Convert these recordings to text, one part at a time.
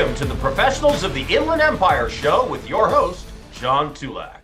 Welcome to the Professionals of the Inland Empire show with your host, John Tulac.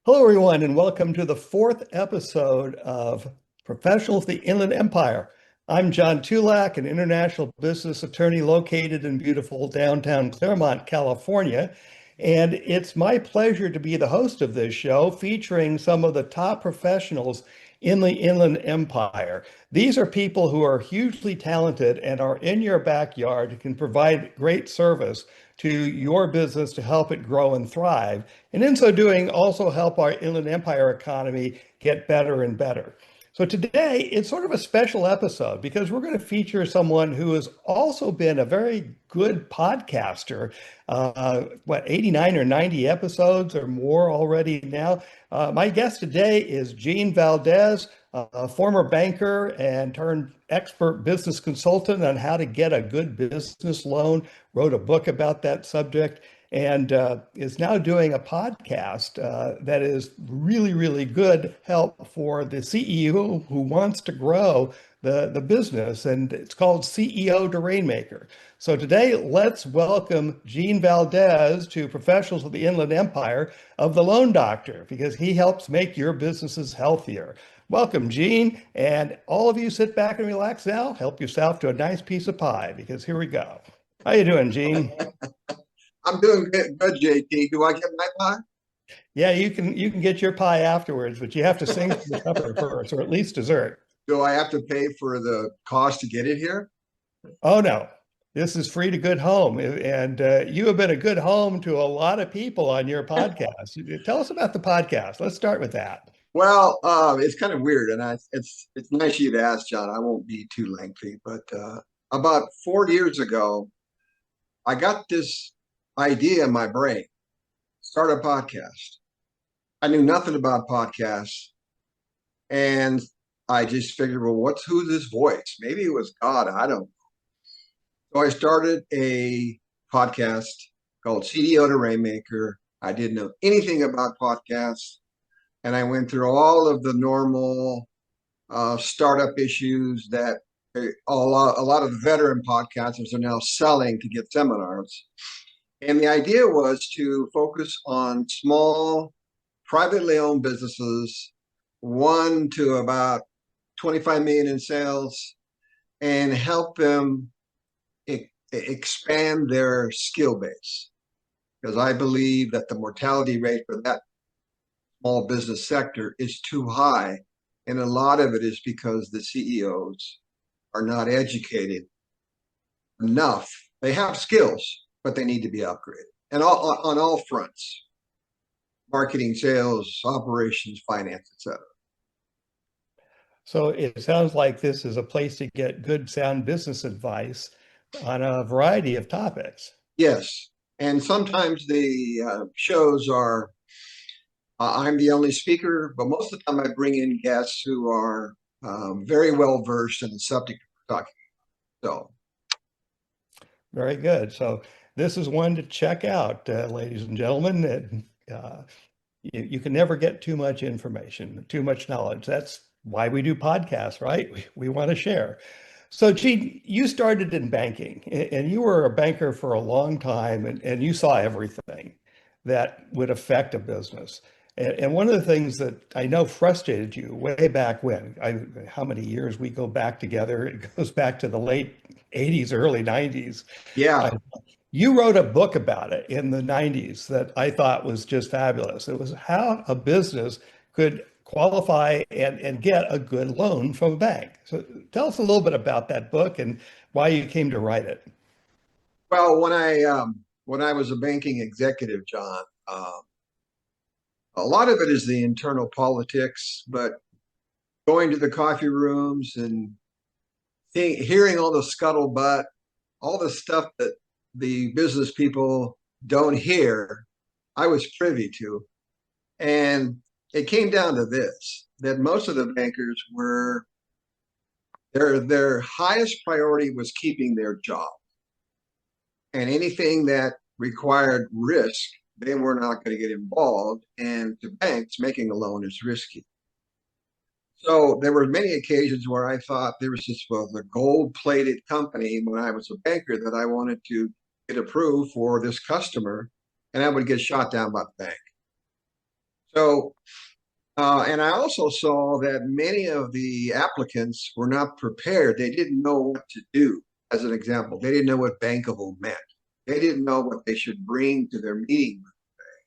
Hello, everyone, and welcome to the fourth episode of Professionals of the Inland Empire. I'm John Tulac, an international business attorney located in beautiful downtown Claremont, California. And it's my pleasure to be the host of this show featuring some of the top professionals in the Inland Empire. These are people who are hugely talented and are in your backyard and can provide great service to your business to help it grow and thrive. And in so doing, also help our Inland Empire economy get better and better. So today, it's sort of a special episode because we're going to feature someone who has also been a very good podcaster. 89 or 90 episodes or more already now. My guest today is Eugene Valdez, a former banker and turned expert business consultant on how to get a good business loan, wrote a book about that subject, and is now doing a podcast that is really, really good help for the CEO who wants to grow the business, and it's called CEO to Rainmaker. So today, let's welcome Eugene Valdez to Professionals of the Inland Empire of the Loan Doctor, because he helps make your businesses healthier. Welcome, Gene, and all of you sit back and relax now. Help yourself to a nice piece of pie, because here we go. How you doing, Gene? I'm doing good, JT. Do I get my pie? Yeah, you can get your pie afterwards, but you have to sing for the supper first, or at least dessert. Do I have to pay for the cost to get it here? Oh, no. This is free to good home. And you have been a good home to a lot of people on your podcast. Tell us about the podcast. Let's start with that. Well, it's kind of weird, and it's nice of you to ask, John. I won't be too lengthy, but about 4 years ago, I got this idea in my brain, start a podcast. I knew nothing about podcasts, and I just figured, well, who's this voice? Maybe it was God. I don't know. So I started a podcast called CDO to Rainmaker. I didn't know anything about podcasts, and I went through all of the normal startup issues that a lot of the veteran podcasters are now selling to get seminars. And the idea was to focus on small, privately owned businesses, 1 to about 25 million in sales, and help them expand their skill base. Because I believe that the mortality rate for that small business sector is too high. And a lot of it is because the CEOs are not educated enough. They have skills, but they need to be upgraded. And on all fronts, marketing, sales, operations, finance, etc. So it sounds like this is a place to get good, sound business advice on a variety of topics. Yes. And sometimes the shows are, I'm the only speaker, but most of the time I bring in guests who are very well versed in the subject we're talking about. So. Very good. So this is one to check out, ladies and gentlemen. You can never get too much information, too much knowledge. That's why we do podcasts, right? We want to share. So, Gene, you started in banking, and you were a banker for a long time, and you saw everything that would affect a business. And one of the things that I know frustrated you way back when, how many years we go back together, it goes back to the late 80s, early 90s. Yeah. You wrote a book about it in the 90s that I thought was just fabulous. It was how a business could qualify and get a good loan from a bank. So tell us a little bit about that book and why you came to write it. Well, when I was a banking executive, John, a lot of it is the internal politics, but going to the coffee rooms and hearing all the scuttlebutt, all the stuff that the business people don't hear, I was privy to. And it came down to this, that most of the bankers were, their highest priority was keeping their job. And anything that required risk, they were not going to get involved. And to banks, making a loan is risky. So there were many occasions where I thought there was this, well, the gold-plated company when I was a banker that I wanted to get approved for this customer, and that would get shot down by the bank. So, and I also saw that many of the applicants were not prepared. They didn't know what to do. As an example, they didn't know what bankable meant. They didn't know what they should bring to their meeting.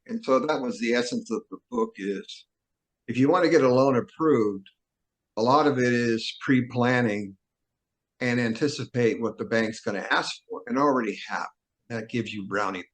And so that was the essence of the book is, if you want to get a loan approved, a lot of it is pre-planning and anticipate what the bank's going to ask for and already have. That gives you brownie.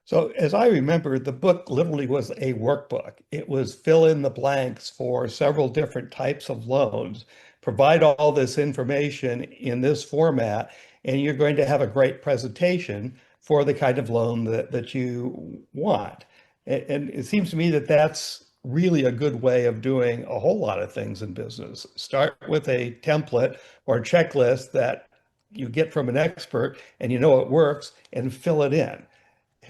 So as I remember, the book literally was a workbook. It was fill in the blanks for several different types of loans, provide all this information in this format, and you're going to have a great presentation for the kind of loan that you want. And it seems to me that that's really a good way of doing a whole lot of things in business. Start with a template or checklist that you get from an expert and you know it works, and fill it in.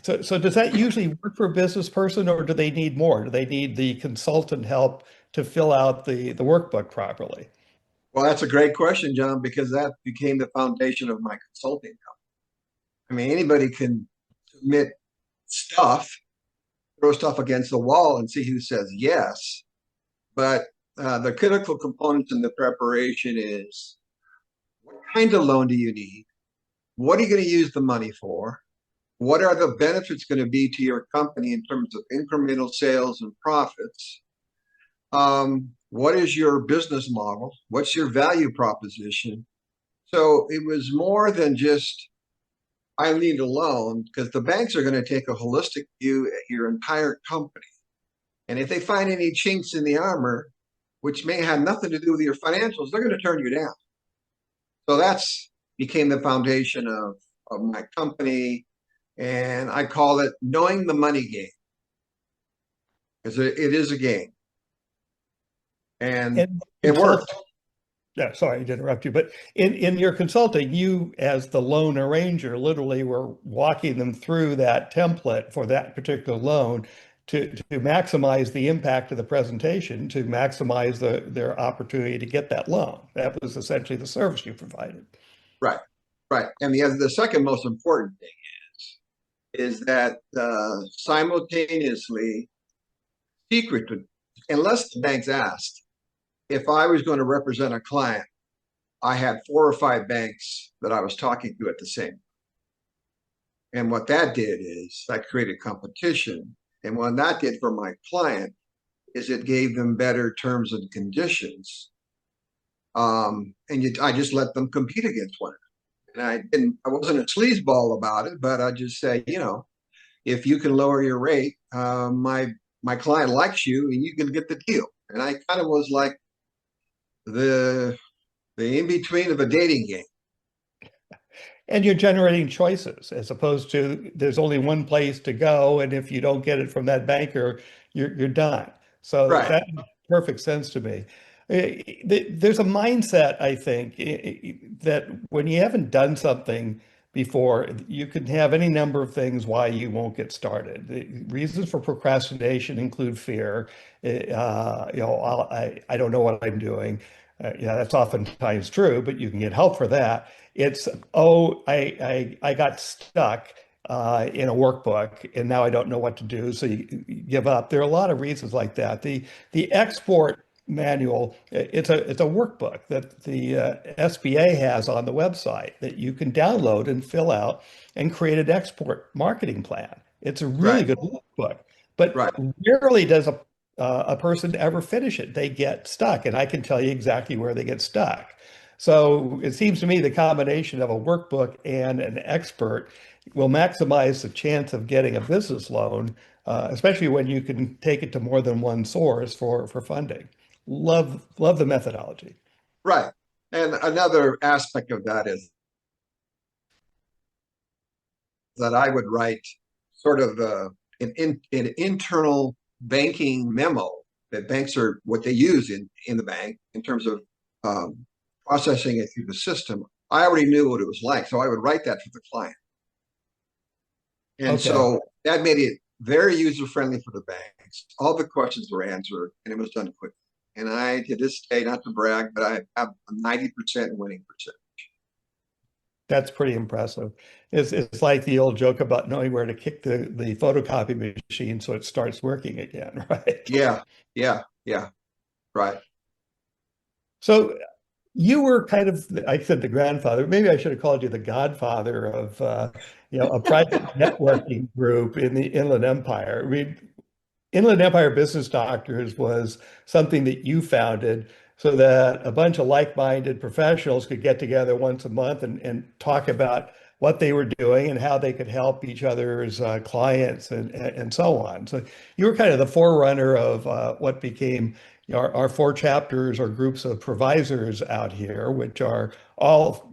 So does that usually work for a business person, or do they need more? Do they need the consultant help to fill out the workbook properly? Well, that's a great question, John, because that became the foundation of my consulting company. I mean, anybody can submit stuff, throw stuff against the wall and see who says yes. But the critical components in the preparation is, what kind of loan do you need? What are you going to use the money for? What are the benefits going to be to your company in terms of incremental sales and profits? What is your business model? What's your value proposition? So it was more than just, I need a loan, because the banks are going to take a holistic view at your entire company. And if they find any chinks in the armor, which may have nothing to do with your financials, they're going to turn you down. So that's became the foundation of my company. And I call it knowing the money game, because it is a game. And it worked. Yeah, sorry to interrupt you, but in your consulting, you as the loan arranger literally were walking them through that template for that particular loan to maximize the impact of the presentation, to maximize their opportunity to get that loan. That was essentially the service you provided. Right, right. And the second most important thing is that simultaneously, secret, unless the banks asked, if I was going to represent a client, I had 4 or 5 banks that I was talking to at the same time. And what that did is that created competition. And what that did for my client is it gave them better terms and conditions. I just let them compete against one another. And I wasn't a sleazeball about it, but I just said, if you can lower your rate, my client likes you and you can get the deal. And I kind of was like the in-between of a dating game. And you're generating choices as opposed to there's only one place to go, and if you don't get it from that banker, you're done. So Right. that makes perfect sense to me. There's a mindset, I think, that when you haven't done something before, you can have any number of things why you won't get started. The reasons for procrastination include fear. I don't know what I'm doing. Yeah, that's oftentimes true, but you can get help for that. It's, oh, I got stuck in a workbook and now I don't know what to do. So you give up. There are a lot of reasons like that. The export manual, it's a workbook that the SBA has on the website that you can download and fill out and create an export marketing plan. It's a really good workbook, but rarely does a person ever finish it. They get stuck, and I can tell you exactly where they get stuck. So it seems to me the combination of a workbook and an expert will maximize the chance of getting a business loan, especially when you can take it to more than one source for funding. Love the methodology. Right. And another aspect of that is that I would write sort of an internal banking memo that banks are what they use in the bank in terms of processing it through the system. I already knew what it was like, so I would write that for the client. And so that made it very user-friendly for the banks. All the questions were answered, and it was done quickly. And I, to this day, not to brag, but I have a 90% winning percentage. That's pretty impressive. It's like the old joke about knowing where to kick the photocopy machine so it starts working again, right? Yeah, yeah, yeah, right. So you were kind of, I said the grandfather, maybe I should have called you the godfather of, a private networking group in the Inland Empire. I mean, Inland Empire Business Doctors was something that you founded so that a bunch of like-minded professionals could get together once a month and talk about what they were doing and how they could help each other's clients and so on. So you were kind of the forerunner of what became our four chapters or groups of provisors out here, which are all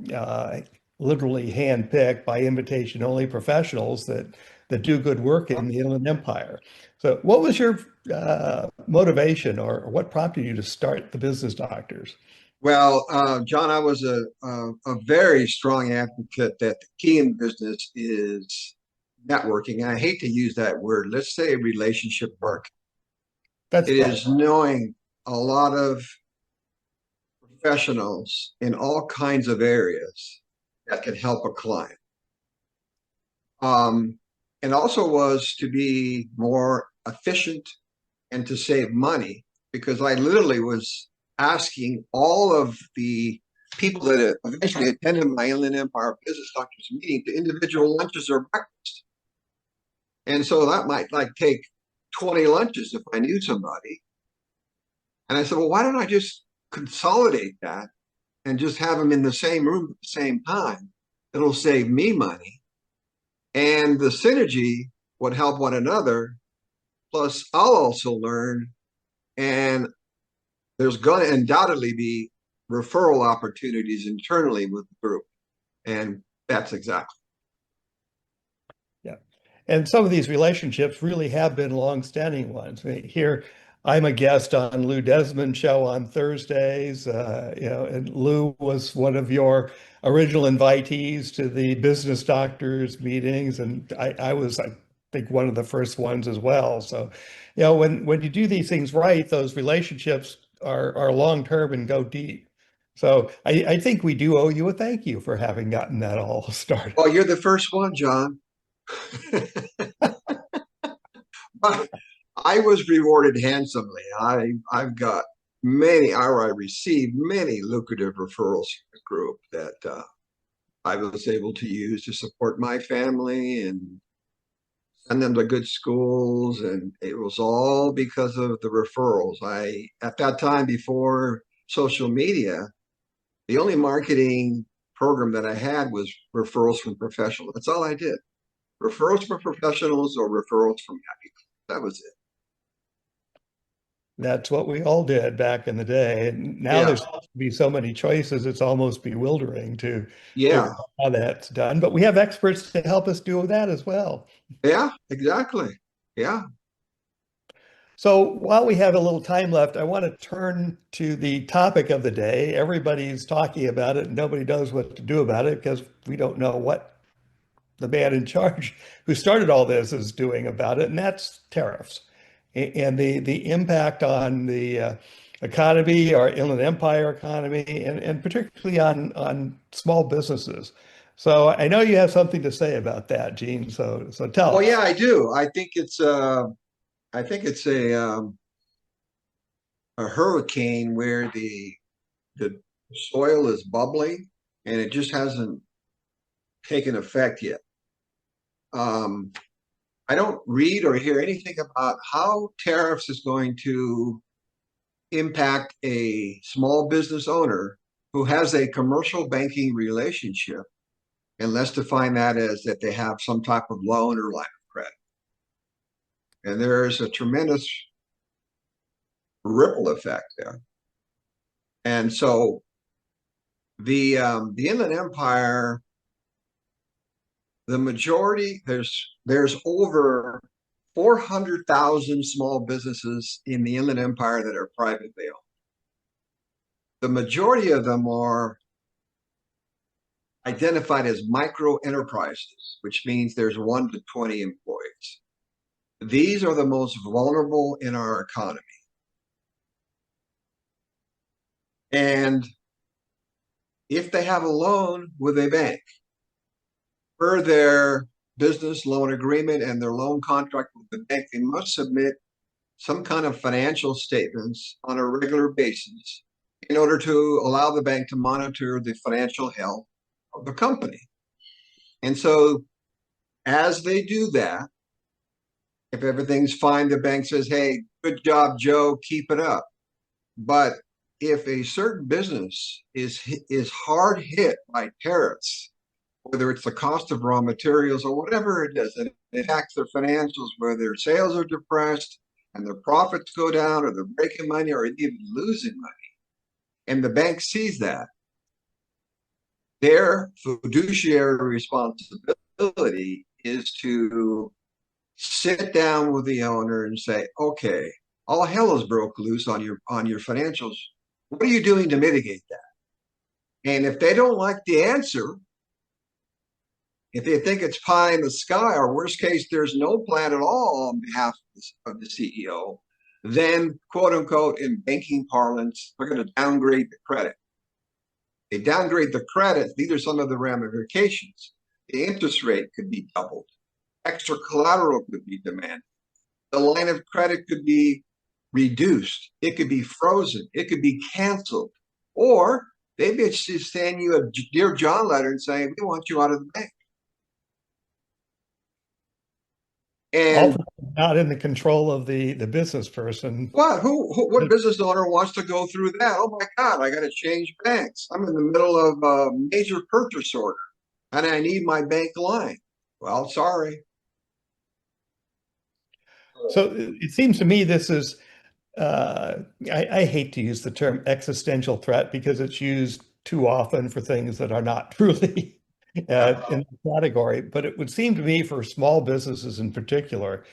literally handpicked by invitation only professionals that do good work in the Inland Empire. So, what was your motivation, or what prompted you to start the Business Doctors? Well, John, I was a very strong advocate that the key in business is networking. And I hate to use that word. Let's say relationship work. That's It fine. is knowing a lot of professionals in all kinds of areas that can help a client. Um, and also was to be more efficient and to save money because I literally was asking all of the people that eventually attended my Inland Empire Business Doctors meeting to individual lunches or breakfast. And so that might like take 20 lunches if I knew somebody. And I said, well, why don't I just consolidate that and just have them in the same room at the same time? It'll save me money. And the synergy would help one another. Plus, I'll also learn, and there's going to undoubtedly be referral opportunities internally with the group. And that's exactly. Yeah. And some of these relationships really have been long-standing ones. I mean, here, I'm a guest on Lou Desmond's show on Thursdays, and Lou was one of your original invitees to the Business Doctors meetings, and I was, I think, one of the first ones as well. So, when you do these things right, those relationships are long-term and go deep. So I think we do owe you a thank you for having gotten that all started. Well, you're the first one, John. But I was rewarded handsomely. I've got many, or I received many lucrative referrals from the group that I was able to use to support my family and send them to good schools. And it was all because of the referrals. At that time, before social media, the only marketing program that I had was referrals from professionals. That's all I did. Referrals from professionals or referrals from happy. That was it. That's what we all did back in the day. And now Yeah. there's to be so many choices, it's almost bewildering to figure Yeah. out how that's done. But we have experts to help us do that as well. Yeah, exactly. Yeah. So while we have a little time left, I want to turn to the topic of the day. Everybody's talking about it, and nobody knows what to do about it because we don't know what the man in charge who started all this is doing about it, and that's tariffs and the impact on the economy, our Inland Empire economy, and particularly on small businesses. So I know you have something to say about that, Gene. So tell Well, yeah, us. I do. I think it's a hurricane where the soil is bubbling and it just hasn't taken effect yet. Um, I don't read or hear anything about how tariffs is going to impact a small business owner who has a commercial banking relationship, and let's define that as that they have some type of loan or line of credit. And there is a tremendous ripple effect there. And so the Inland Empire, the majority, there's over 400,000 small businesses in the Inland Empire that are privately owned. The majority of them are identified as micro enterprises, which means there's 1 to 20 employees. These are the most vulnerable in our economy. And if they have a loan with a bank, per their business loan agreement and their loan contract with the bank, they must submit some kind of financial statements on a regular basis in order to allow the bank to monitor the financial health of the company. And so as they do that, if everything's fine, the bank says, hey, good job, Joe, keep it up. But if a certain business is hard hit by tariffs, whether it's the cost of raw materials or whatever it is, it impacts their financials, where their sales are depressed and their profits go down, or they're breaking money or even losing money, and the bank sees that, their fiduciary responsibility is to sit down with the owner and say, okay, all hell is broke loose on your financials. What are you doing to mitigate that? And if they don't like the answer, if they think it's pie in the sky, or worst case, there's no plan at all on behalf of the CEO, then, quote unquote, in banking parlance, we're going to downgrade the credit. They downgrade the credit, these are some of the ramifications. The interest rate could be doubled. Extra collateral could be demanded. The line of credit could be reduced. It could be frozen. It could be canceled. Or they may just send you a Dear John letter and say, we want you out of the bank. And not in the control of the business person. what business owner wants to go through that? Oh my God, I got to change banks. I'm in the middle of a major purchase order and I need my bank line. Well, sorry. So it seems to me this is, I hate to use the term existential threat because it's used too often for things that are not truly in the category. But it would seem to me for small businesses in particular,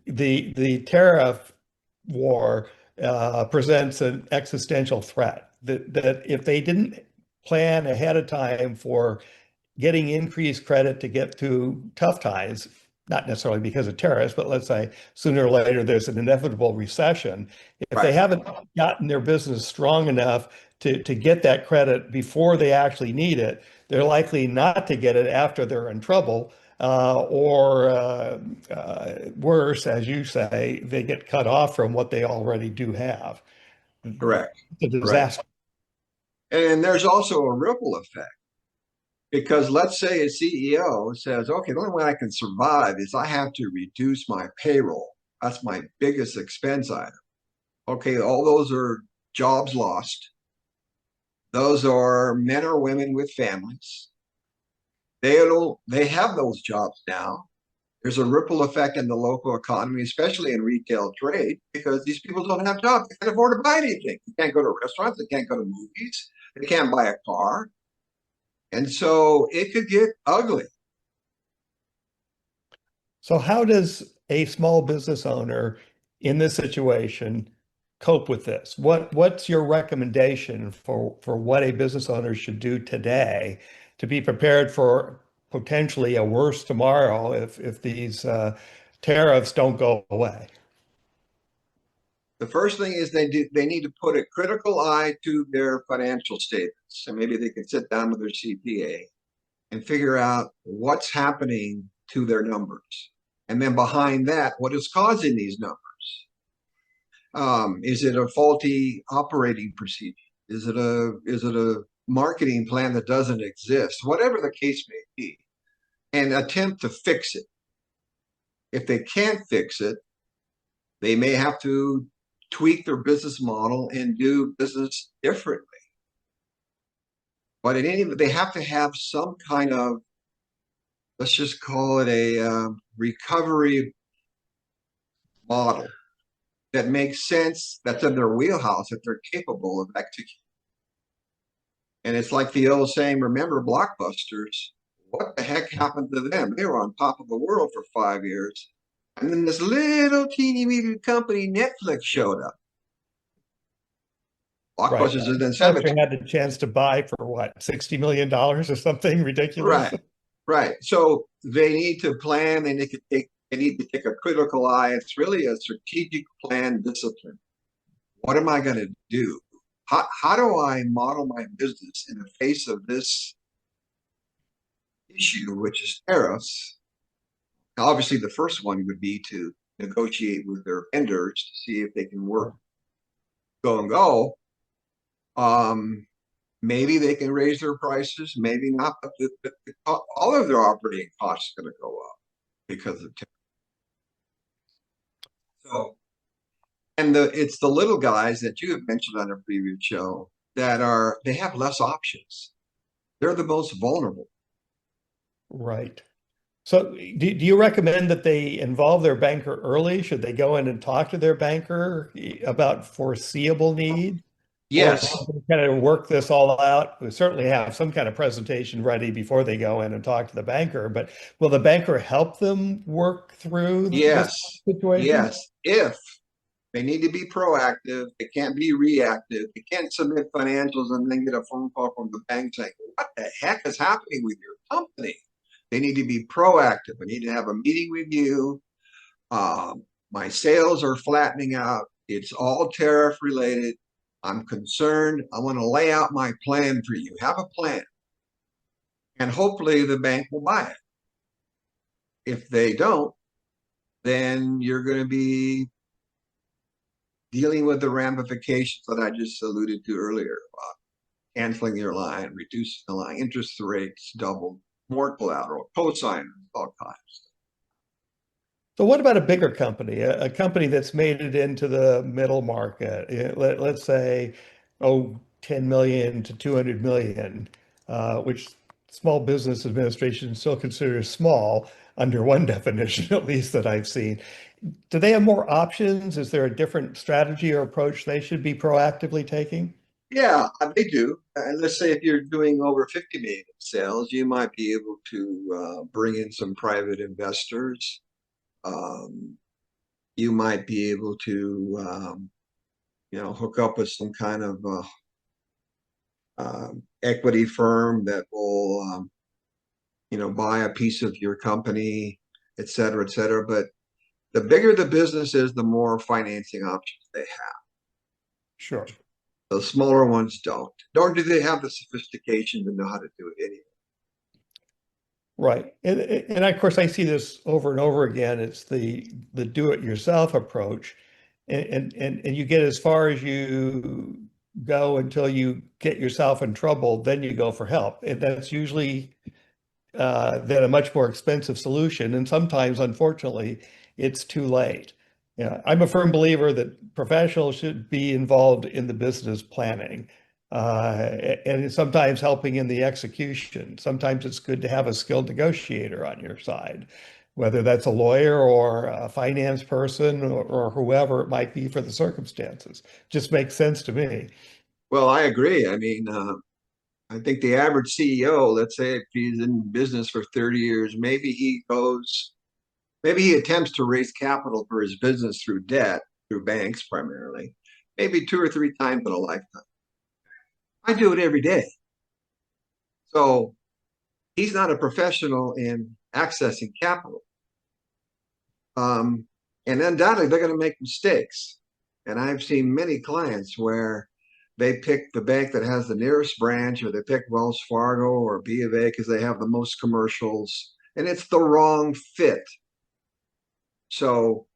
the tariff war presents an existential threat that if they didn't plan ahead of time for getting increased credit to get through tough times, not necessarily because of tariffs, but let's say sooner or later there's an inevitable recession. If they haven't gotten their business strong enough to get that credit before they actually need it, they're likely not to get it after they're in trouble, or worse, as you say, they get cut off from what they already do have. Correct. It's a disaster. And there's also a ripple effect. Because let's say a CEO says, okay, the only way I can survive is I have to reduce my payroll. That's my biggest expense item. Okay, all those are jobs lost. Those are men or women with families. They have those jobs now. There's a ripple effect in the local economy, especially in retail trade, because these people don't have jobs. They can't afford to buy anything. They can't go to restaurants. They can't go to movies. They can't buy a car. And so it could get ugly. So how does a small business owner in this situation cope with this? What's your recommendation for what a business owner should do today to be prepared for potentially a worse tomorrow if these tariffs don't go away? The first thing is they need to put a critical eye to their financial statements. And maybe they can sit down with their CPA and figure out what's happening to their numbers. And then behind that, what is causing these numbers? Is it a faulty operating procedure? Is it a marketing plan that doesn't exist? Whatever the case may be, and attempt to fix it. If they can't fix it, they may have to tweak their business model and do business differently. But in any event, they have to have some kind of, let's just call it a recovery model that makes sense, that's in their wheelhouse, that they're capable of executing. And it's like the old saying, remember Blockbusters, what the heck happened to them? They were on top of the world for 5 years. And then this little teeny weeny company, Netflix, showed up. Blockbusters is in 17. Had the chance to buy for what, $60 million or something ridiculous? Right. So they need to plan. They need to take a critical eye. It's really a strategic plan discipline. What am I going to do? How do I model my business in the face of this issue, which is tariffs. Obviously, the first one would be to negotiate with their vendors to see if they can work go and go. Maybe they can raise their prices, maybe not, but all of their operating costs are going to go up because of tariffs. So, and it's the little guys that you have mentioned on a previous show that they have less options. They're the most vulnerable. Right. So do you recommend that they involve their banker early? Should they go in and talk to their banker about foreseeable need? Or Yes, should they kind of work this all out? We certainly have some kind of presentation ready before they go in and talk to the banker, but will the banker help them work through this yes, situation? yes. If they need to be proactive, they can't be reactive. They can't submit financials and then get a phone call from the bank saying, "What the heck is happening with your company?" They need to be proactive. We need to have a meeting with you. My sales are flattening out. It's all tariff related. I'm concerned. I want to lay out my plan for you. Have a plan. And hopefully the bank will buy it. If they don't, then you're going to be dealing with the ramifications that I just alluded to earlier about canceling your line, reducing the line, interest rates doubled, more collateral, co-signers, all kinds. So what about a bigger company, a company that's made it into the middle market? Let's say, 10 million to 200 million, which Small Business Administration still considers small under one definition, at least that I've seen. Do they have more options? Is there a different strategy or approach they should be proactively taking? Yeah, they do. And let's say if you're doing over 50 million in sales, you might be able to bring in some private investors. Um, you might be able to, hook up with some kind of equity firm that will, buy a piece of your company, et cetera, et cetera. But the bigger the business is, the more financing options they have. Sure. The smaller ones don't. Nor do they have the sophistication to know how to do it anyway. Right. And of course, I see this over and over again. It's the do-it-yourself approach. And you get as far as you go until you get yourself in trouble, then you go for help. And that's usually then a much more expensive solution. And sometimes, unfortunately, it's too late. Yeah, I'm a firm believer that professionals should be involved in the business planning, and sometimes helping in the execution. Sometimes it's good to have a skilled negotiator on your side, whether that's a lawyer or a finance person or whoever it might be for the circumstances. Just makes sense to me. Well, I agree. I mean, I think the average CEO, let's say if he's in business for 30 years, maybe he attempts to raise capital for his business through debt, through banks primarily, maybe two or three times in a lifetime. I do it every day. So he's not a professional in accessing capital. And undoubtedly, they're going to make mistakes. And I've seen many clients where they pick the bank that has the nearest branch, or they pick Wells Fargo or B of A because they have the most commercials, and it's the wrong fit. So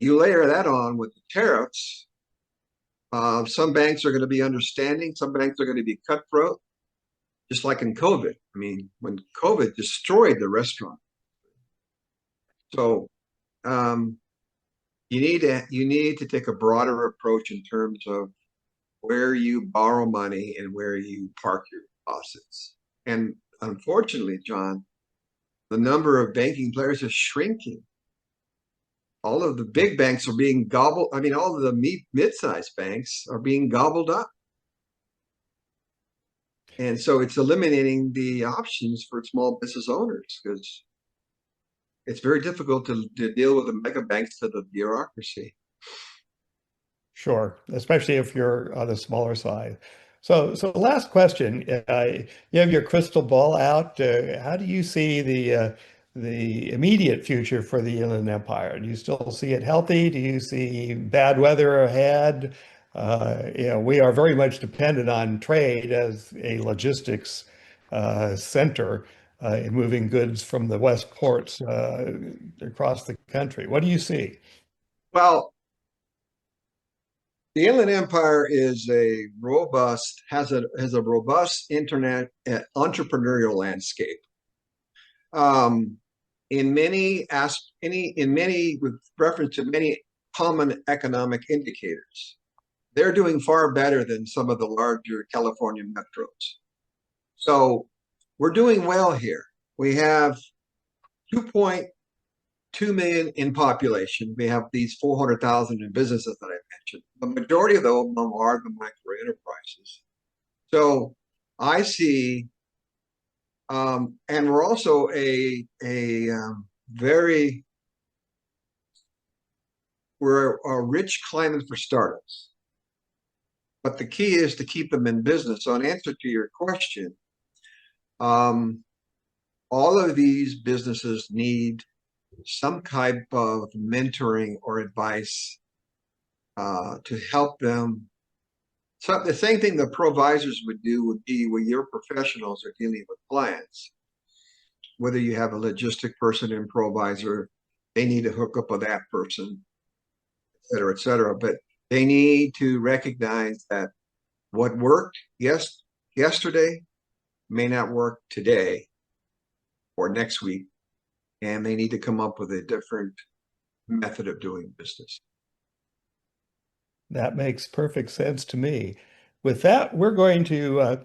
you layer that on with the tariffs. Some banks are going to be understanding, some banks are going to be cutthroat, just like in COVID. I mean, when COVID destroyed the restaurant. So you need to take a broader approach in terms of where you borrow money and where you park your deposits. And unfortunately, John, the number of banking players is shrinking. All of the big banks are being gobbled. I mean, all of the mid-sized banks are being gobbled up. And so it's eliminating the options for small business owners because it's very difficult to deal with the mega banks to the bureaucracy. Sure, especially if you're on the smaller side. So last question. You have your crystal ball out. How do you see the immediate future for the Inland Empire? Do you still see it healthy? Do you see bad weather ahead? We are very much dependent on trade as a logistics center. in moving goods from the West ports across the country. What do you see? Well, the Inland Empire is has a robust internet entrepreneurial landscape. In many with reference to many common economic indicators, they're doing far better than some of the larger California metros. So we're doing well here. We have 2.2 million in population. We have these 400,000 in businesses that I mentioned. The majority of them are the micro enterprises. So I see, and we're also we're a rich climate for startups. But the key is to keep them in business. So in answer to your question, all of these businesses need some type of mentoring or advice to help them. So the same thing the provisors would do would be when your professionals are dealing with clients. Whether you have a logistic person in provisor, they need to hook up with that person, et cetera, et cetera. But they need to recognize that what worked yesterday may not work today or next week, and they need to come up with a different method of doing business. That makes perfect sense to me. With that, we're going to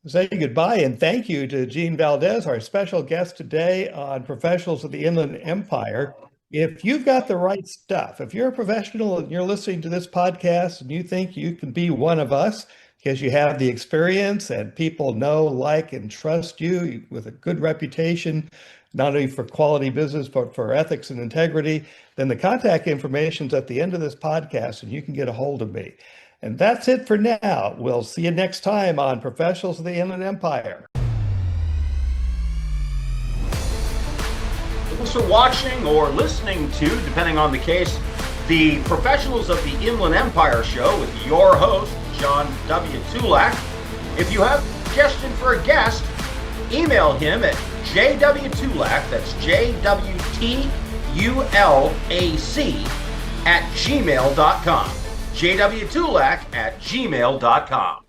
say goodbye and thank you to Eugene Valdez, our special guest today on Professionals of the Inland Empire. If you've got the right stuff, if you're a professional and you're listening to this podcast and you think you can be one of us because you have the experience and people know, like, and trust you with a good reputation, not only for quality business, but for ethics and integrity, then the contact information is at the end of this podcast and you can get a hold of me. And that's it for now. We'll see you next time on Professionals of the Inland Empire. Thanks for watching or listening to, depending on the case, the Professionals of the Inland Empire show with your host, John W. Tulac. If you have a suggestion for a guest, email him at jwtulac, that's JWTULAC @gmail.com. jwtulac @gmail.com.